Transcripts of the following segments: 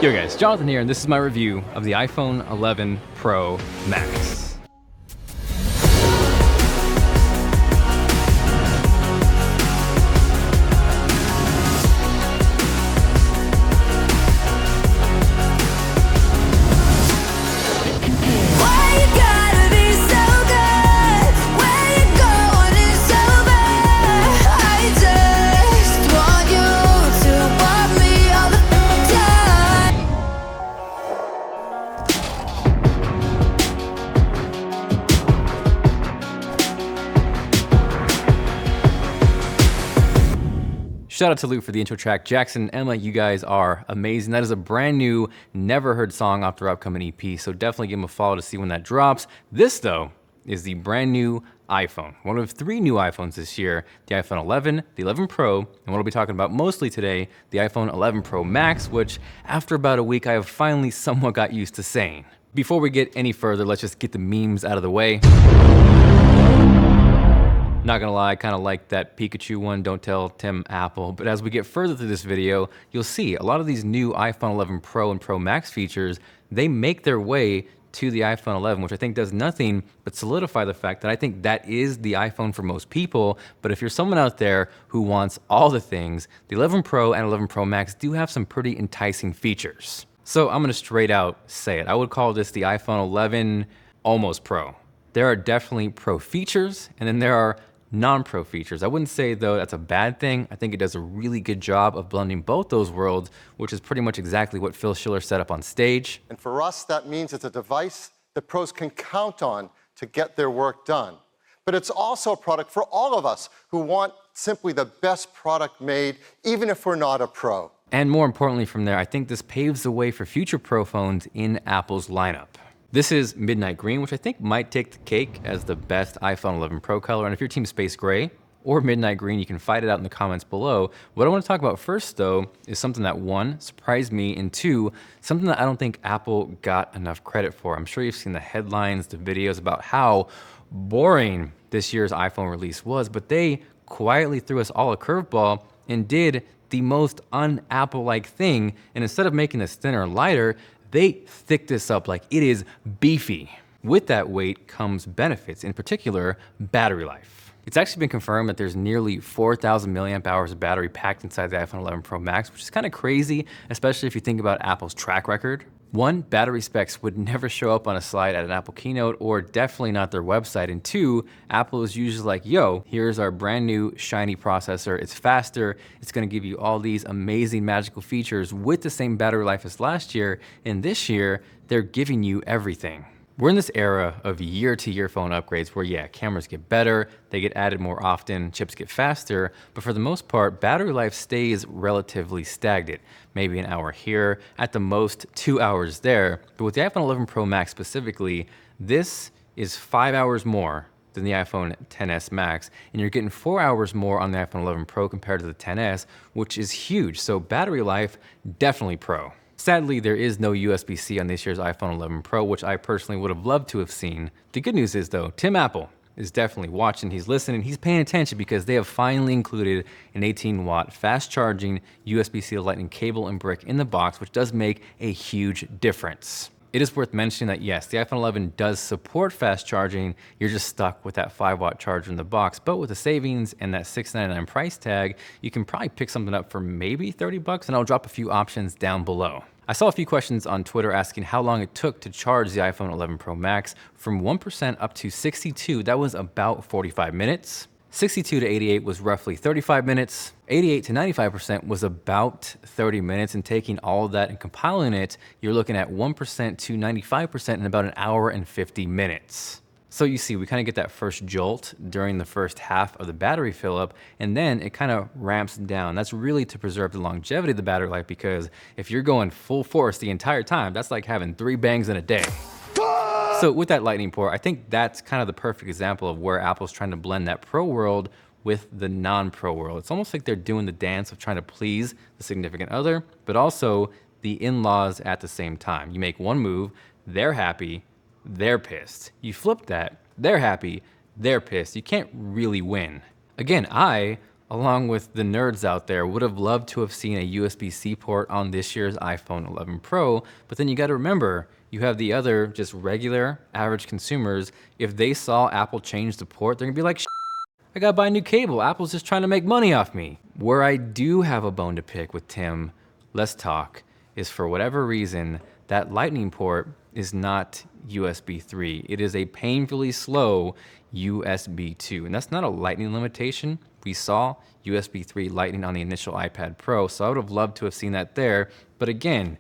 Yo guys, Jonathan here, and this is my review of the iPhone 11 Pro Max. Shout out to Luke for the intro track. Jackson, Emma, you guys are amazing. That is a brand new, never heard song off their upcoming EP, so definitely give them a follow to see when that drops. This, though, is the brand new iPhone. One of 3 new iPhones this year, the iPhone 11, the 11 Pro, and what I'll be talking about mostly today, the iPhone 11 Pro Max, which after about a week, I have finally somewhat got used to saying. Before we get any further, let's just get the memes out of the way. Not gonna lie, I kind of like that Pikachu one, don't tell Tim Apple. But as we get further through this video, you'll see a lot of these new iPhone 11 Pro and Pro Max features, they make their way to the iPhone 11, which I think does nothing but solidify the fact that I think that is the iPhone for most people. But if you're someone out there who wants all the things, the 11 Pro and 11 Pro Max do have some pretty enticing features. So I'm gonna straight out say it. I would call this the iPhone 11 almost Pro. There are definitely Pro features, and then there are non-Pro features. I wouldn't say, though, that's a bad thing. I think it does a really good job of blending both those worlds, which is pretty much exactly what Phil Schiller set up on stage. And for us, that means it's a device that pros can count on to get their work done. But it's also a product for all of us who want simply the best product made, even if we're not a pro. And more importantly from there, I think this paves the way for future Pro phones in Apple's lineup. This is Midnight Green, which I think might take the cake as the best iPhone 11 Pro color. And if you're Team Space Gray or Midnight Green, you can fight it out in the comments below. What I want to talk about first, though, is something that, 1, surprised me, and 2, something that I don't think Apple got enough credit for. I'm sure you've seen the headlines, the videos about how boring this year's iPhone release was, but they quietly threw us all a curveball and did the most un-Apple-like thing. And instead of making this thinner and lighter, they thick this up like it is beefy. With that weight comes benefits, in particular, battery life. It's actually been confirmed that there's nearly 4,000 milliamp hours of battery packed inside the iPhone 11 Pro Max, which is kind of crazy, especially if you think about Apple's track record. 1, battery specs would never show up on a slide at an Apple keynote, or definitely not their website. And 2, Apple is usually like, yo, here's our brand new shiny processor. It's faster. It's gonna give you all these amazing magical features with the same battery life as last year. And this year, they're giving you everything. We're in this era of year-to-year phone upgrades where, yeah, cameras get better, they get added more often, chips get faster, but for the most part, battery life stays relatively stagnant. Maybe an hour here, at the most 2 hours there. But with the iPhone 11 Pro Max specifically, this is 5 hours more than the iPhone XS Max, and you're getting 4 hours more on the iPhone 11 Pro compared to the XS, which is huge. So battery life, definitely Pro. Sadly, there is no USB-C on this year's iPhone 11 Pro, which I personally would have loved to have seen. The good news is, though, Tim Apple is definitely watching, he's listening, he's paying attention because they have finally included an 18-watt fast-charging USB-C to Lightning cable and brick in the box, which does make a huge difference. It is worth mentioning that, yes, the iPhone 11 does support fast charging. You're just stuck with that 5-watt charger in the box. But with the savings and that $699 price tag, you can probably pick something up for maybe 30 bucks, and I'll drop a few options down below. I saw a few questions on Twitter asking how long it took to charge the iPhone 11 Pro Max. From 1% up to 62, that was about 45 minutes. 62 to 88 was roughly 35 minutes. 88 to 95% was about 30 minutes. And taking all of that and compiling it, you're looking at 1% to 95% in about an hour and 50 minutes. So you see, we kind of get that first jolt during the first half of the battery fill up, and then it kind of ramps down. That's really to preserve the longevity of the battery life, because if you're going full force the entire time, that's like having 3 bangs in a day. So with that lightning port, I think that's kind of the perfect example of where Apple's trying to blend that pro world with the non-pro world. It's almost like they're doing the dance of trying to please the significant other, but also the in-laws at the same time. You make one move, they're happy, they're pissed. You flip that, they're happy, they're pissed. You can't really win. Again, I along with the nerds out there, would have loved to have seen a USB-C port on this year's iPhone 11 Pro, but then you gotta remember, you have the other just regular, average consumers. If they saw Apple change the port, they're gonna be like, I gotta buy a new cable. Apple's just trying to make money off me. Where I do have a bone to pick with Tim, let's talk, is for whatever reason, that Lightning port is not USB 3. It is a painfully slow USB 2. And that's not a Lightning limitation. We saw USB 3 Lightning on the initial iPad Pro, so I would have loved to have seen that there. But again,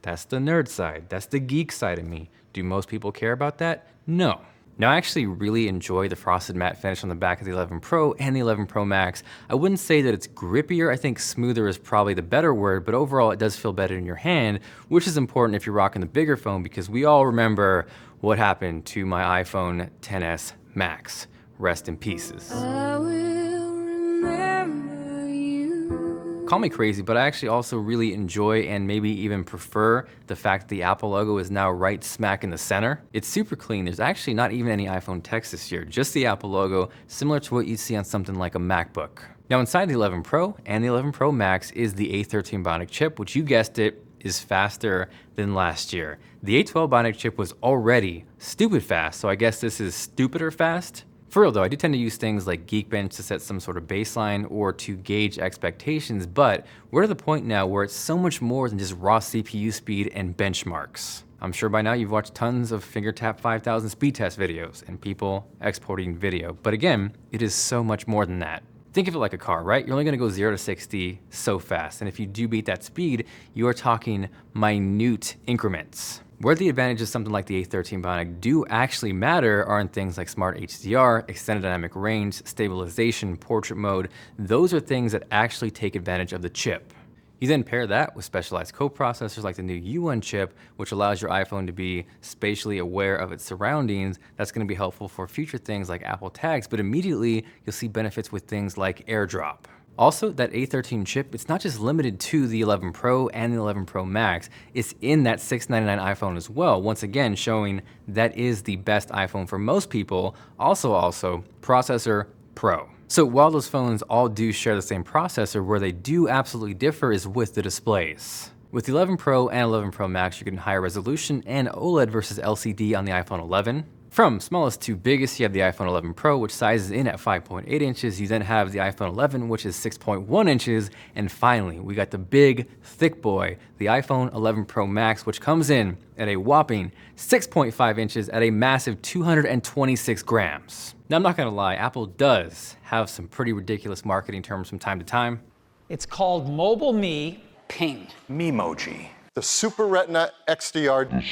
that's the nerd side. That's the geek side of me. Do most people care about that? No. Now, I actually really enjoy the frosted matte finish on the back of the 11 Pro and the 11 Pro Max. I wouldn't say that it's grippier. I think smoother is probably the better word, but overall it does feel better in your hand, which is important if you're rocking the bigger phone, because we all remember what happened to my iPhone XS Max. Rest in pieces. Call me crazy, but I actually also really enjoy and maybe even prefer the fact that the Apple logo is now right smack in the center. It's super clean. There's actually not even any iPhone text this year, just the Apple logo, similar to what you'd see on something like a MacBook. Now inside the 11 Pro and the 11 Pro Max is the A13 Bionic chip, which you guessed it, is faster than last year. The A12 Bionic chip was already stupid fast, so I guess this is stupider fast. For real though, I do tend to use things like Geekbench to set some sort of baseline or to gauge expectations, but we're to the point now where it's so much more than just raw CPU speed and benchmarks. I'm sure by now you've watched tons of FingerTap 5000 speed test videos and people exporting video, but again, it is so much more than that. Think of it like a car, right? You're only gonna go 0 to 60 so fast, and if you do beat that speed, you are talking minute increments. Where the advantages of something like the A13 Bionic do actually matter are in things like smart HDR, extended dynamic range, stabilization, portrait mode. Those are things that actually take advantage of the chip. You then pair that with specialized co-processors like the new U1 chip, which allows your iPhone to be spatially aware of its surroundings. That's gonna be helpful for future things like Apple Tags, but immediately you'll see benefits with things like AirDrop. Also, that A13 chip, it's not just limited to the 11 Pro and the 11 Pro Max, it's in that $699 iPhone as well, once again showing that is the best iPhone for most people, also processor Pro. So while those phones all do share the same processor, where they do absolutely differ is with the displays. With the 11 Pro and 11 Pro Max, you're getting higher resolution and OLED versus LCD on the iPhone 11. From smallest to biggest, you have the iPhone 11 Pro, which sizes in at 5.8 inches. You then have the iPhone 11, which is 6.1 inches. And finally, we got the big, thick boy, the iPhone 11 Pro Max, which comes in at a whopping 6.5 inches at a massive 226 grams. Now, I'm not gonna lie, Apple does have some pretty ridiculous marketing terms from time to time. It's called Mobile Me Ping. Memoji. The Super Retina XDR.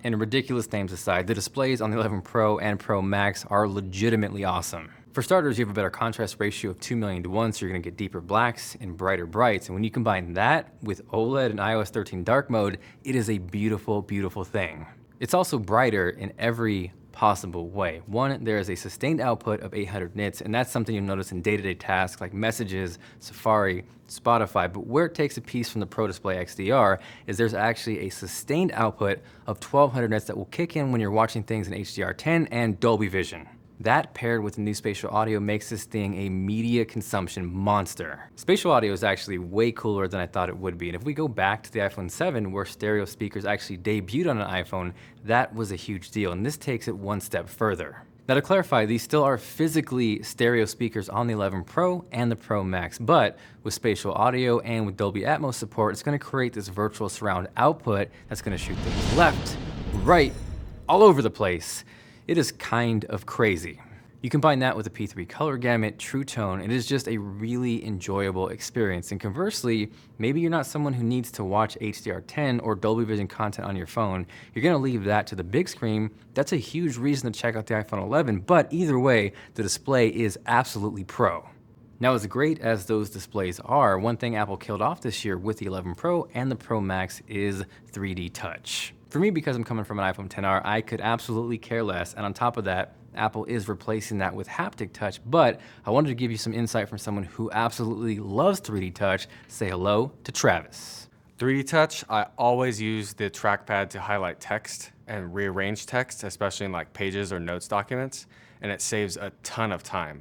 And ridiculous names aside, the displays on the 11 Pro and Pro Max are legitimately awesome. For starters, you have a better contrast ratio of 2 million to 1, so you're gonna get deeper blacks and brighter brights. And when you combine that with OLED and iOS 13 dark mode, it is a beautiful, beautiful thing. It's also brighter in every possible way. One, there is a sustained output of 800 nits, and that's something you'll notice in day-to-day tasks like messages, Safari, Spotify, but where it takes a piece from the Pro Display XDR is there's actually a sustained output of 1200 nits that will kick in when you're watching things in HDR10 and Dolby Vision. That paired with the new spatial audio makes this thing a media consumption monster. Spatial audio is actually way cooler than I thought it would be, and if we go back to the iPhone 7 where stereo speakers actually debuted on an iPhone, that was a huge deal, and this takes it one step further. Now to clarify, these still are physically stereo speakers on the 11 Pro and the Pro Max, but with spatial audio and with Dolby Atmos support, it's gonna create this virtual surround output that's gonna shoot things left, right, all over the place. It is kind of crazy. You combine that with a P3 color gamut, True Tone, it is just a really enjoyable experience. And conversely, maybe you're not someone who needs to watch HDR10 or Dolby Vision content on your phone. You're gonna leave that to the big screen. That's a huge reason to check out the iPhone 11, but either way, the display is absolutely pro. Now, as great as those displays are, one thing Apple killed off this year with the 11 Pro and the Pro Max is 3D touch. For me, because I'm coming from an iPhone XR, I could absolutely care less, and on top of that, Apple is replacing that with haptic touch, but I wanted to give you some insight from someone who absolutely loves 3D touch. Say hello to Travis. 3D touch, I always use the trackpad to highlight text and rearrange text, especially in like pages or notes documents, and it saves a ton of time.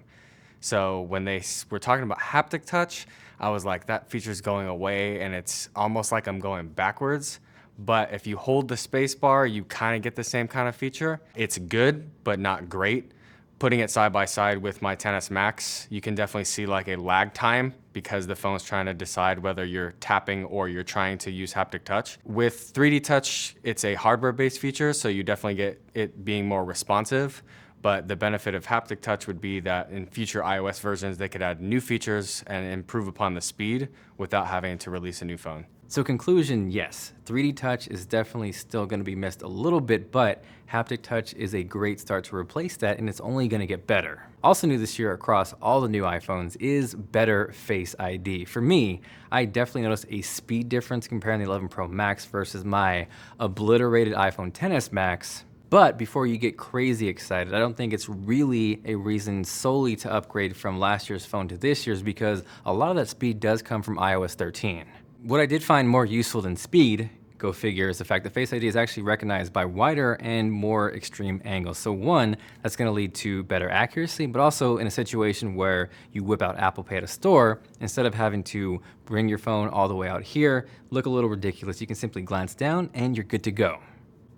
So when they were talking about haptic touch, I was like, that feature's going away and it's almost like I'm going backwards. But if you hold the space bar, you kind of get the same kind of feature. It's good, but not great. Putting it side by side with my XS Max, you can definitely see like a lag time because the phone's trying to decide whether you're tapping or you're trying to use haptic touch. With 3D touch, it's a hardware-based feature, so you definitely get it being more responsive. But the benefit of haptic touch would be that in future iOS versions, they could add new features and improve upon the speed without having to release a new phone. So conclusion, yes, 3D touch is definitely still going to be missed a little bit, but haptic touch is a great start to replace that, and it's only going to get better. Also new this year across all the new iPhones is better Face ID. For me, I definitely noticed a speed difference comparing the 11 Pro Max versus my obliterated iPhone XS Max. But before you get crazy excited, I don't think it's really a reason solely to upgrade from last year's phone to this year's, because a lot of that speed does come from iOS 13. What I did find more useful than speed, go figure, is the fact that Face ID is actually recognized by wider and more extreme angles. So one, that's gonna lead to better accuracy, but also in a situation where you whip out Apple Pay at a store, instead of having to bring your phone all the way out here, look a little ridiculous, you can simply glance down and you're good to go.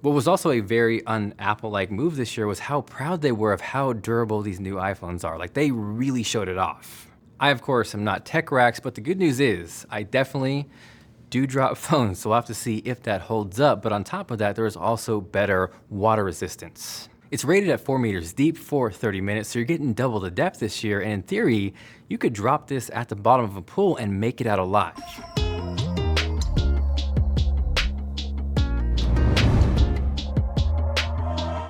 What was also a very un-Apple-like move this year was how proud they were of how durable these new iPhones are. Like, they really showed it off. I, of course, am not tech racks, but the good news is I definitely do drop phones, so we'll have to see if that holds up. But on top of that, there is also better water resistance. It's rated at 4 meters deep for 30 minutes, so you're getting double the depth this year, and in theory, you could drop this at the bottom of a pool and make it out alive.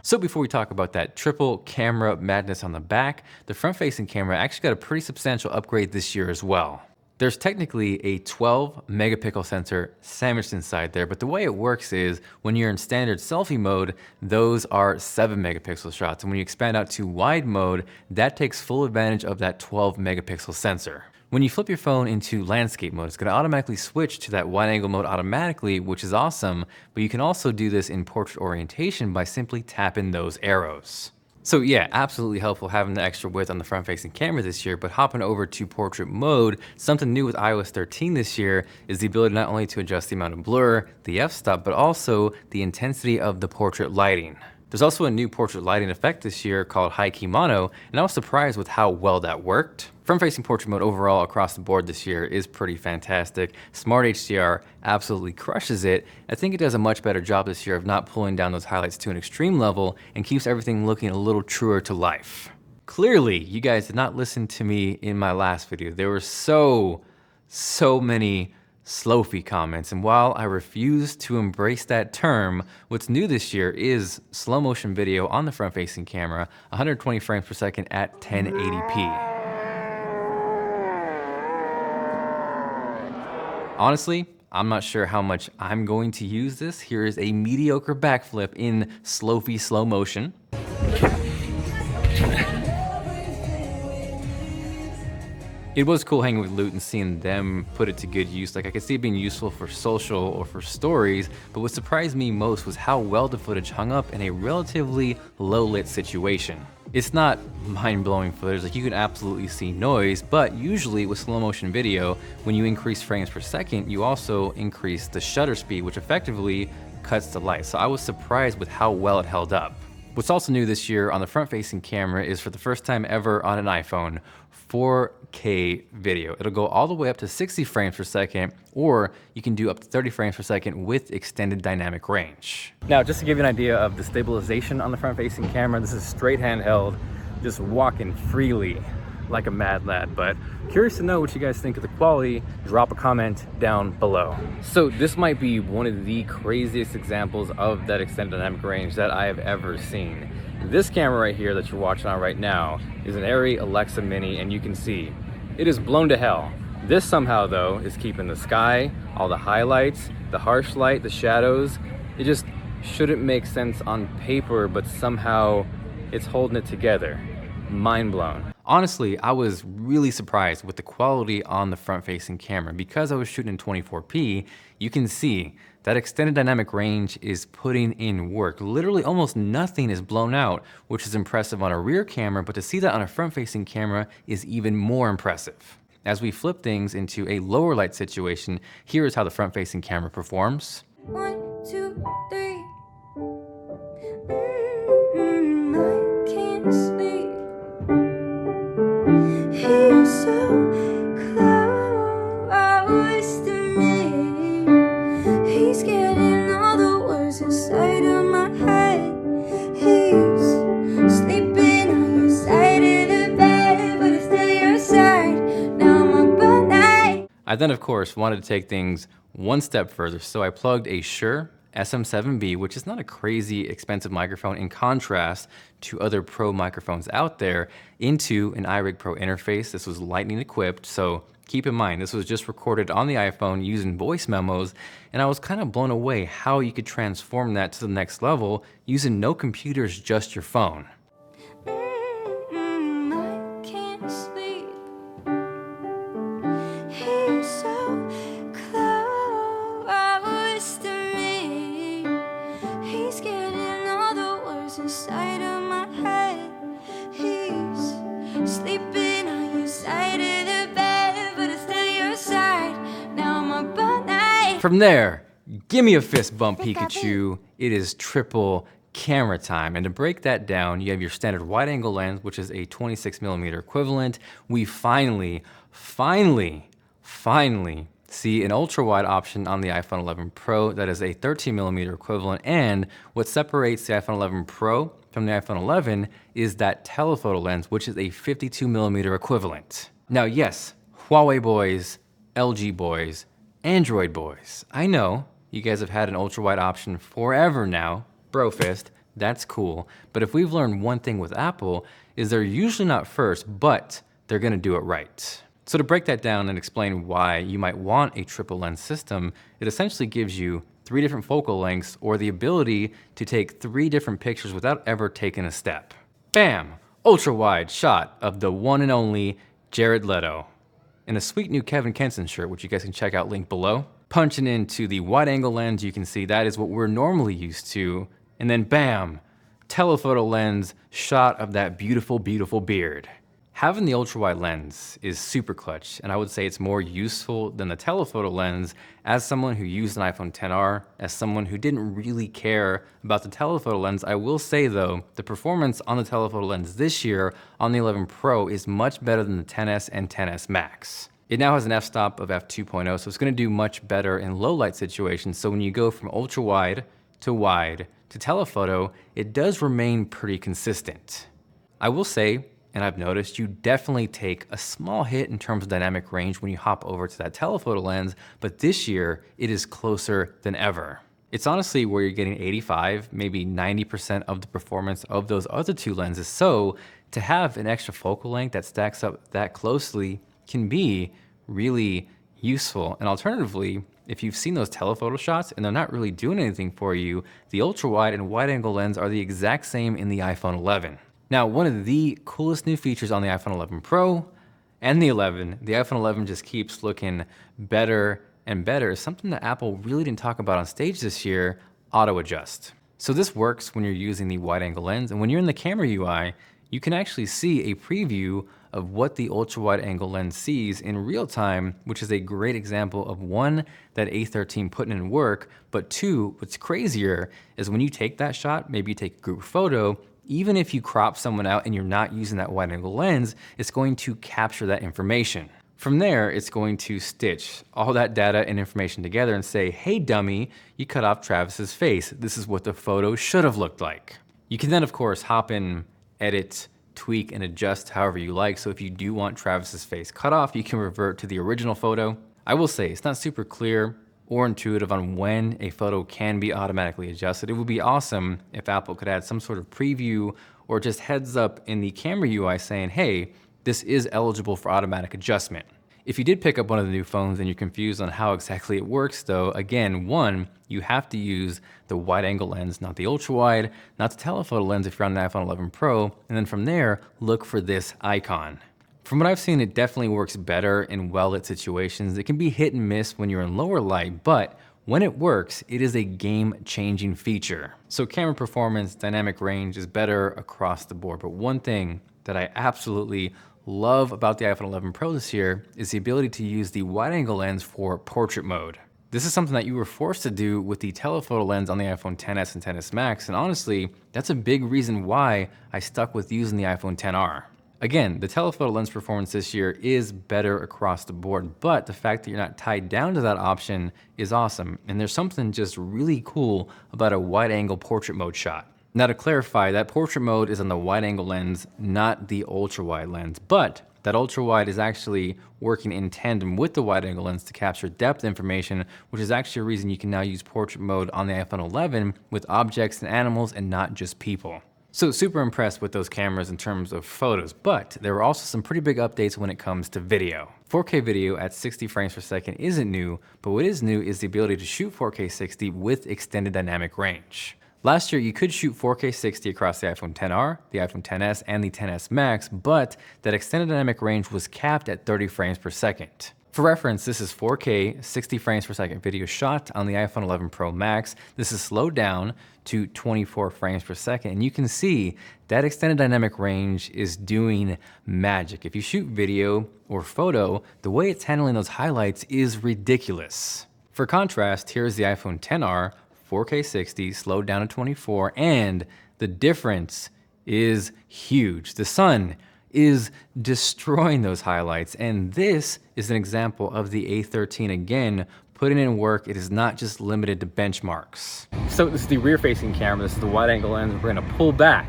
So before we talk about that triple camera madness on the back, the front-facing camera actually got a pretty substantial upgrade this year as well. There's technically a 12 megapixel sensor sandwiched inside there, but the way it works is when you're in standard selfie mode, those are 7 megapixel shots. And when you expand out to wide mode, that takes full advantage of that 12 megapixel sensor. When you flip your phone into landscape mode, it's gonna automatically switch to that wide angle mode automatically, which is awesome, but you can also do this in portrait orientation by simply tapping those arrows. So yeah, absolutely helpful having the extra width on the front-facing camera this year, but hopping over to portrait mode, something new with iOS 13 this year is the ability not only to adjust the amount of blur, the f-stop, but also the intensity of the portrait lighting. There's also a new portrait lighting effect this year called High Key Mono, and I was surprised with how well that worked. Front-facing portrait mode overall across the board this year is pretty fantastic. Smart HDR absolutely crushes it. I think it does a much better job this year of not pulling down those highlights to an extreme level and keeps everything looking a little truer to life. Clearly, you guys did not listen to me in my last video. There were so many Slowfie comments, and while I refuse to embrace that term, what's new this year is slow motion video on the front-facing camera, 120 frames per second at 1080p. Honestly, I'm not sure how much I'm going to use this. Here is a mediocre backflip in Slowfie slow motion. It was cool hanging with Loot and seeing them put it to good use. Like, I could see it being useful for social or for stories, but what surprised me most was how well the footage hung up in a relatively low-lit situation. It's not mind-blowing footage, like you can absolutely see noise, but usually with slow motion video, when you increase frames per second, you also increase the shutter speed, which effectively cuts the light. So I was surprised with how well it held up. What's also new this year on the front-facing camera is, for the first time ever on an iPhone, 4K video. It'll go all the way up to 60 frames per second, or you can do up to 30 frames per second with extended dynamic range. Now, just to give you an idea of the stabilization on the front-facing camera, this is straight handheld, just walking freely like a mad lad. But curious to know what you guys think of the quality. Drop a comment down below. So this might be one of the craziest examples of that extended dynamic range that I have ever seen. This camera right here that you're watching on right now is an Arri Alexa Mini, and you can see it is blown to hell. This somehow though is keeping the sky, all the highlights, the harsh light, the shadows. It just shouldn't make sense on paper, but somehow it's holding it together. Mind blown. Honestly, I was really surprised with the quality on the front-facing camera. Because I was shooting in 24p, you can see That extended dynamic range is putting in work. Literally almost nothing is blown out, which is impressive on a rear camera, but to see that on a front-facing camera is even more impressive. As we flip things into a lower light situation, here is how the front-facing camera performs. 1, 2, 3. I can't sleep. He's so close to me. He's getting all the words inside of my head. He's sleeping on your side of the bed, but it's still your side. Now I'm up all night. I then, of course, wanted to take things one step further, so I plugged a Shure SM7B, which is not a crazy expensive microphone in contrast to other pro microphones out there, into an iRig Pro interface. This was lightning equipped, so keep in mind, this was just recorded on the iPhone using voice memos, and I was kind of blown away how you could transform that to the next level using no computers, just your phone. I can't sleep. He's so close to me. He's getting all the words inside of my head. He's sleeping on your side of the bed, but it's still your side. Now I'm up all night. From there, give me a fist bump, Pikachu. It is triple camera time. And to break that down, you have your standard wide angle lens, which is a 26mm equivalent. We finally see an ultra wide option on the iPhone 11 Pro that is a 13mm equivalent. And what separates the iPhone 11 Pro from the iPhone 11 is that telephoto lens, which is a 52mm equivalent. Now, yes, Huawei boys, LG boys, Android boys, I know you guys have had an ultra wide option forever now. Brofist, that's cool. But if we've learned one thing with Apple, is they're usually not first, but they're gonna do it right. So to break that down and explain why you might want a triple lens system, it essentially gives you 3 different focal lengths or the ability to take 3 different pictures without ever taking a step. Bam! Ultra wide shot of the one and only Jared Leto in a sweet new Kevin Kenson shirt, which you guys can check out, link below. Punching into the wide angle lens, you can see that is what we're normally used to. And then bam, telephoto lens shot of that beautiful, beautiful beard. Having the ultra wide lens is super clutch, and I would say it's more useful than the telephoto lens as someone who used an iPhone XR, as someone who didn't really care about the telephoto lens. I will say though, the performance on the telephoto lens this year on the 11 Pro is much better than the XS and XS Max. It now has an f-stop of f2.0, so it's gonna do much better in low light situations. So when you go from ultra wide to telephoto, it does remain pretty consistent. I will say, and I've noticed, you definitely take a small hit in terms of dynamic range when you hop over to that telephoto lens, but this year it is closer than ever. It's honestly where you're getting 85, maybe 90% of the performance of those other 2 lenses. So to have an extra focal length that stacks up that closely can be really useful. And alternatively, if you've seen those telephoto shots and they're not really doing anything for you, the ultra wide and wide angle lens are the exact same in the iPhone 11. Now, one of the coolest new features on the iPhone 11 Pro and the iPhone 11 just keeps looking better and better, is something that Apple really didn't talk about on stage this year: auto adjust. So this works when you're using the wide angle lens, and when you're in the camera UI, you can actually see a preview of what the ultra wide angle lens sees in real time, which is a great example of 1, that A13 putting in work, but 2, what's crazier is when you take that shot, maybe you take a group photo, even if you crop someone out and you're not using that wide angle lens, it's going to capture that information. From there, it's going to stitch all that data and information together and say, hey dummy, you cut off Travis's face. This is what the photo should have looked like. You can then, of course, hop in, edit, tweak, and adjust however you like. So if you do want Travis's face cut off, you can revert to the original photo. I will say it's not super clear or intuitive on when a photo can be automatically adjusted. It would be awesome if Apple could add some sort of preview or just heads up in the camera UI saying, hey, this is eligible for automatic adjustment. If you did pick up one of the new phones and you're confused on how exactly it works though, again, 1, you have to use the wide angle lens, not the ultra wide, not the telephoto lens if you're on the iPhone 11 Pro, and then from there, look for this icon. From what I've seen, it definitely works better in well-lit situations. It can be hit and miss when you're in lower light, but when it works, it is a game-changing feature. So camera performance, dynamic range is better across the board. But one thing that I absolutely love about the iPhone 11 Pro this year is the ability to use the wide-angle lens for portrait mode. This is something that you were forced to do with the telephoto lens on the iPhone XS and XS Max, and honestly, that's a big reason why I stuck with using the iPhone XR. Again, the telephoto lens performance this year is better across the board, but the fact that you're not tied down to that option is awesome, and there's something just really cool about a wide-angle portrait mode shot. Now to clarify, that portrait mode is on the wide-angle lens, not the ultra-wide lens, but that ultra-wide is actually working in tandem with the wide-angle lens to capture depth information, which is actually a reason you can now use portrait mode on the iPhone 11 with objects and animals and not just people. So super impressed with those cameras in terms of photos, but there were also some pretty big updates when it comes to video. 4K video at 60 frames per second isn't new, but what is new is the ability to shoot 4K 60 with extended dynamic range. Last year, you could shoot 4K 60 across the iPhone XR, the iPhone XS, and the XS Max, but that extended dynamic range was capped at 30 frames per second. For reference, this is 4K 60 frames per second video shot on the iPhone 11 Pro Max. This is slowed down to 24 frames per second, and you can see that extended dynamic range is doing magic. If you shoot video or photo, the way it's handling those highlights is ridiculous. For contrast, here's the iPhone XR, 4K 60, slowed down to 24, and the difference is huge. The sun is destroying those highlights, and this is an example of the A13 again, putting in work. It is not just limited to benchmarks. So this is the rear-facing camera, this is the wide-angle lens. We're gonna pull back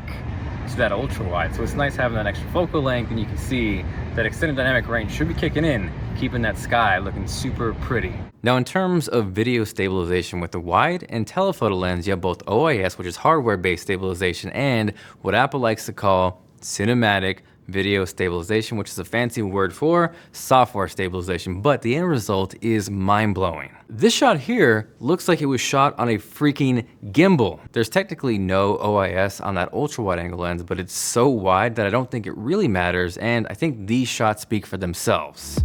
to that ultra-wide, so it's nice having that extra focal length, and you can see that extended dynamic range should be kicking in, keeping that sky looking super pretty. Now in terms of video stabilization with the wide and telephoto lens, you have both OIS, which is hardware-based stabilization, and what Apple likes to call cinematic video stabilization, which is a fancy word for software stabilization, but the end result is mind-blowing. This shot here looks like it was shot on a freaking gimbal. There's technically no OIS on that ultra-wide angle lens, but it's so wide that I don't think it really matters, and I think these shots speak for themselves.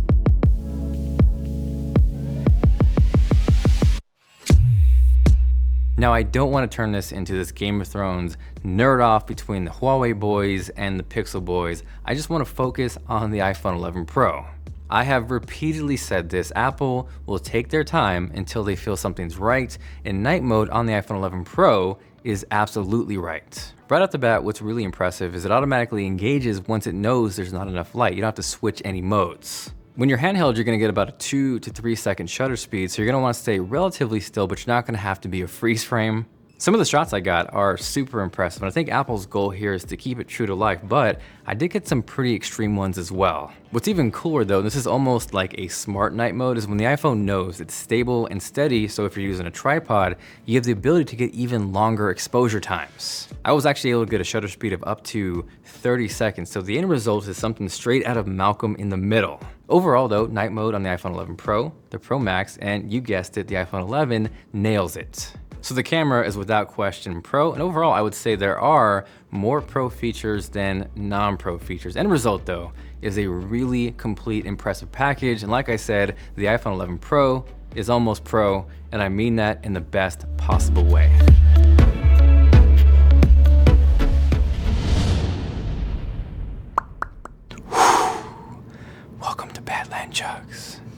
Now, I don't want to turn this into this Game of Thrones nerd off between the Huawei boys and the Pixel boys. I just want to focus on the iPhone 11 Pro. I have repeatedly said this, Apple will take their time until they feel something's right, and night mode on the iPhone 11 Pro is absolutely right. Right off the bat, what's really impressive is it automatically engages once it knows there's not enough light. You don't have to switch any modes. When you're handheld, you're gonna get about a 2 to 3 second shutter speed, so you're gonna wanna stay relatively still, but you're not gonna have to be a freeze frame. Some of the shots I got are super impressive, and I think Apple's goal here is to keep it true to life, but I did get some pretty extreme ones as well. What's even cooler though, this is almost like a smart night mode, is when the iPhone knows it's stable and steady, so if you're using a tripod, you have the ability to get even longer exposure times. I was actually able to get a shutter speed of up to 30 seconds, so the end result is something straight out of Malcolm in the Middle. Overall though, night mode on the iPhone 11 Pro, the Pro Max, and you guessed it, the iPhone 11 nails it. So the camera is without question pro, and overall I would say there are more pro features than non-pro features. End result though is a really complete, impressive package, and like I said, the iPhone 11 Pro is almost pro, and I mean that in the best possible way.